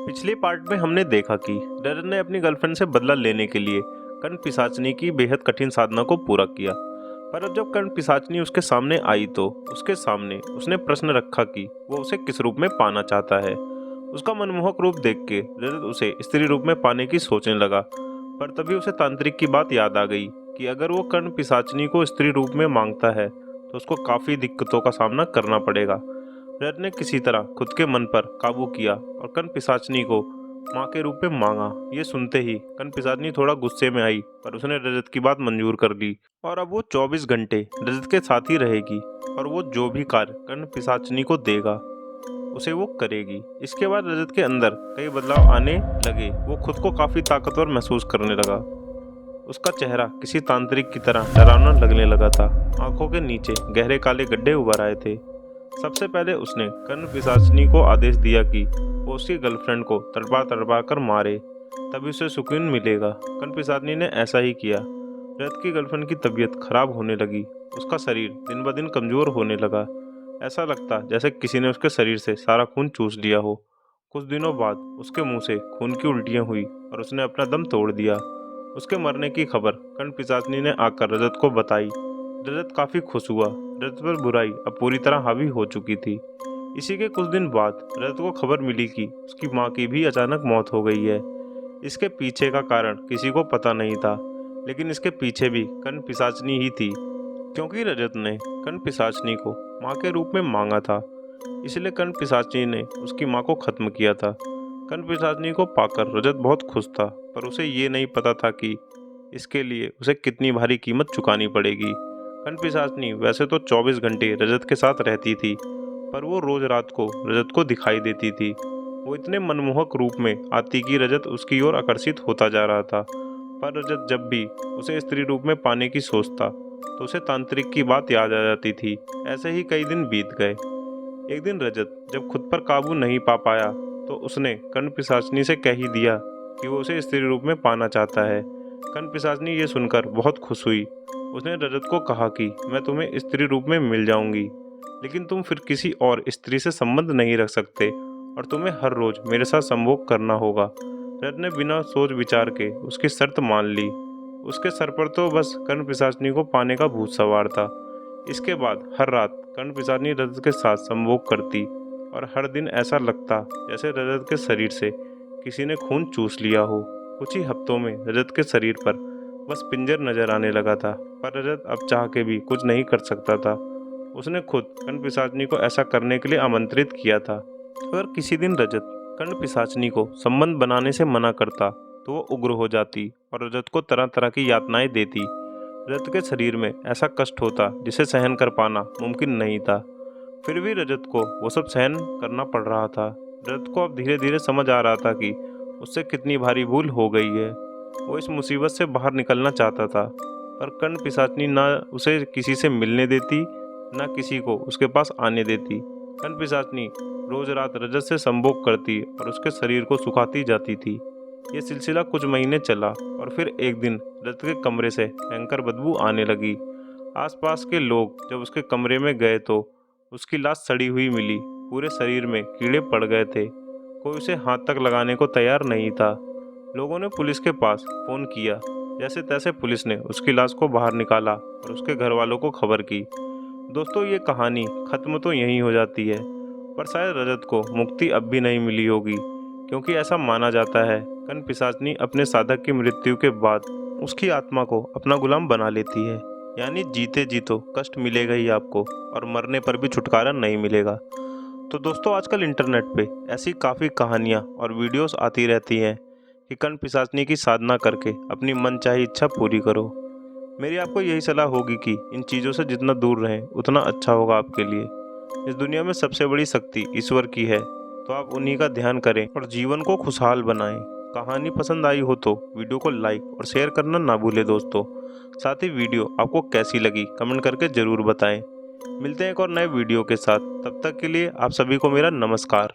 पिछले पार्ट में हमने देखा कि रजत ने अपनी गर्लफ्रेंड से बदला लेने के लिए कर्ण पिशाचनी की बेहद कठिन साधना को पूरा किया। पर अब जब कर्ण पिशाचनी उसके सामने आई तो उसके सामने उसने प्रश्न रखा कि वो उसे किस रूप में पाना चाहता है। उसका मनमोहक रूप देख के रजत उसे स्त्री रूप में पाने की सोचने लगा। पर तभी उसे तांत्रिक की बात याद आ गई कि अगर वो कर्ण पिशाचनी को स्त्री रूप में मांगता है तो उसको काफी दिक्कतों का सामना करना पड़ेगा। रजत ने किसी तरह खुद के मन पर काबू किया और कर्ण पिशाचनी को माँ के रूप में मांगा। ये सुनते ही कर्ण पिशाचनी थोड़ा गुस्से में आई, पर उसने रजत की बात मंजूर कर ली और अब वो 24 घंटे रजत के साथ ही रहेगी और वो जो भी कार्य कर्ण पिशाचनी को देगा उसे वो करेगी। इसके बाद रजत के अंदर कई बदलाव आने लगे। वो खुद को काफी ताकतवर महसूस करने लगा। उसका चेहरा किसी तांत्रिक की तरह डरावना लगने लगा था। आंखों के नीचे गहरे काले गड्ढे उभर आए थे। सबसे पहले उसने कर्ण पिशाचनी को आदेश दिया कि वो उसकी गर्लफ्रेंड को तड़पा तड़पा कर मारे, तभी उसे सुकून मिलेगा। कर्ण पिशाचनी ने ऐसा ही किया। रजत की गर्लफ्रेंड की तबीयत खराब होने लगी। उसका शरीर दिन ब दिन कमजोर होने लगा। ऐसा लगता जैसे किसी ने उसके शरीर से सारा खून चूस लिया हो। कुछ दिनों बाद उसके मुंह से खून की उल्टियां हुई और उसने अपना दम तोड़ दिया। उसके मरने की खबर कर्ण पिशाचनी ने आकर रजत को बताई। रजत काफी खुश हुआ। रजत पर बुराई अब पूरी तरह हावी हो चुकी थी। इसी के कुछ दिन बाद रजत को खबर मिली कि उसकी माँ की भी अचानक मौत हो गई है। इसके पीछे का कारण किसी को पता नहीं था, लेकिन इसके पीछे भी कर्ण पिशाचनी ही थी, क्योंकि रजत ने कर्ण पिशाचनी को माँ के रूप में मांगा था। इसलिए कर्ण पिशाचनी ने उसकी माँ को खत्म किया था। कर्ण पिशाचनी को पाकर रजत बहुत खुश था, पर उसे ये नहीं पता था कि इसके लिए उसे कितनी भारी कीमत चुकानी पड़ेगी। कर्ण पिशाचनी वैसे तो 24 घंटे रजत के साथ रहती थी, पर वो रोज रात को रजत को दिखाई देती थी। वो इतने मनमोहक रूप में आती कि रजत उसकी ओर आकर्षित होता जा रहा था। पर रजत जब भी उसे स्त्री रूप में पाने की सोचता तो उसे तांत्रिक की बात याद आ जाती थी। ऐसे ही कई दिन बीत गए। एक दिन रजत जब खुद पर काबू नहीं पा पाया तो उसने कर्ण पिशाचनी से कह ही दिया कि वो उसे स्त्री रूप में पाना चाहता है। कर्ण पिशाचनी ये सुनकर बहुत खुश हुई। उसने रजत को कहा कि मैं तुम्हें स्त्री रूप में मिल जाऊंगी, लेकिन तुम फिर किसी और स्त्री से संबंध नहीं रख सकते और तुम्हें हर रोज मेरे साथ संभोग करना होगा। रजत ने बिना सोच विचार के उसकी शर्त मान ली। उसके सर पर तो बस कर्ण पिशाचनी को पाने का भूत सवार था। इसके बाद हर रात कर्ण पिशाचनी रजत के साथ संभोग करती और हर दिन ऐसा लगता जैसे रजत के शरीर से किसी ने खून चूस लिया हो। कुछ ही हफ्तों में रजत के शरीर पर बस पिंजर नजर आने लगा था, पर रजत अब चाह के भी कुछ नहीं कर सकता था। उसने खुद कर्ण पिशाचनी को ऐसा करने के लिए आमंत्रित किया था। अगर किसी दिन रजत कर्ण पिशाचनी को संबंध बनाने से मना करता तो वो उग्र हो जाती और रजत को तरह तरह की यातनाएं देती। रजत के शरीर में ऐसा कष्ट होता जिसे सहन कर पाना मुमकिन नहीं था। फिर भी रजत को वो सब सहन करना पड़ रहा था। रजत को अब धीरे धीरे समझ आ रहा था कि उससे कितनी भारी भूल हो गई है। वो इस मुसीबत से बाहर निकलना चाहता था, पर कर्ण पिशाचनी ना उसे किसी से मिलने देती, ना किसी को उसके पास आने देती। कर्ण पिशाचनी रोज रात रजत से संभोग करती और उसके शरीर को सुखाती जाती थी। ये सिलसिला कुछ महीने चला और फिर एक दिन रजत के कमरे से भयंकर बदबू आने लगी। आसपास के लोग जब उसके कमरे में गए तो उसकी लाश सड़ी हुई मिली। पूरे शरीर में कीड़े पड़ गए थे। कोई उसे हाथ तक लगाने को तैयार नहीं था। लोगों ने पुलिस के पास फोन किया। जैसे तैसे पुलिस ने उसकी लाश को बाहर निकाला और उसके घर वालों को खबर की। दोस्तों, ये कहानी खत्म तो यहीं हो जाती है, पर शायद रजत को मुक्ति अब भी नहीं मिली होगी, क्योंकि ऐसा माना जाता है कर्ण पिशाचनी अपने साधक की मृत्यु के बाद उसकी आत्मा को अपना गुलाम बना लेती है। यानी जीते जी तो कष्ट मिलेगा ही आपको, और मरने पर भी छुटकारा नहीं मिलेगा। तो दोस्तों, आजकल इंटरनेट पे ऐसी काफ़ी कहानियाँ और वीडियोस आती रहती हैं कि कर्ण पिशाचनी की साधना करके अपनी मनचाही इच्छा पूरी करो। मेरी आपको यही सलाह होगी कि इन चीज़ों से जितना दूर रहें उतना अच्छा होगा आपके लिए। इस दुनिया में सबसे बड़ी शक्ति ईश्वर की है, तो आप उन्हीं का ध्यान करें और जीवन को खुशहाल बनाएं। कहानी पसंद आई हो तो वीडियो को लाइक और शेयर करना ना भूलें दोस्तों। साथ ही वीडियो आपको कैसी लगी कमेंट करके ज़रूर बताएं। मिलते हैं एक और नए वीडियो के साथ। तब तक के लिए आप सभी को मेरा नमस्कार।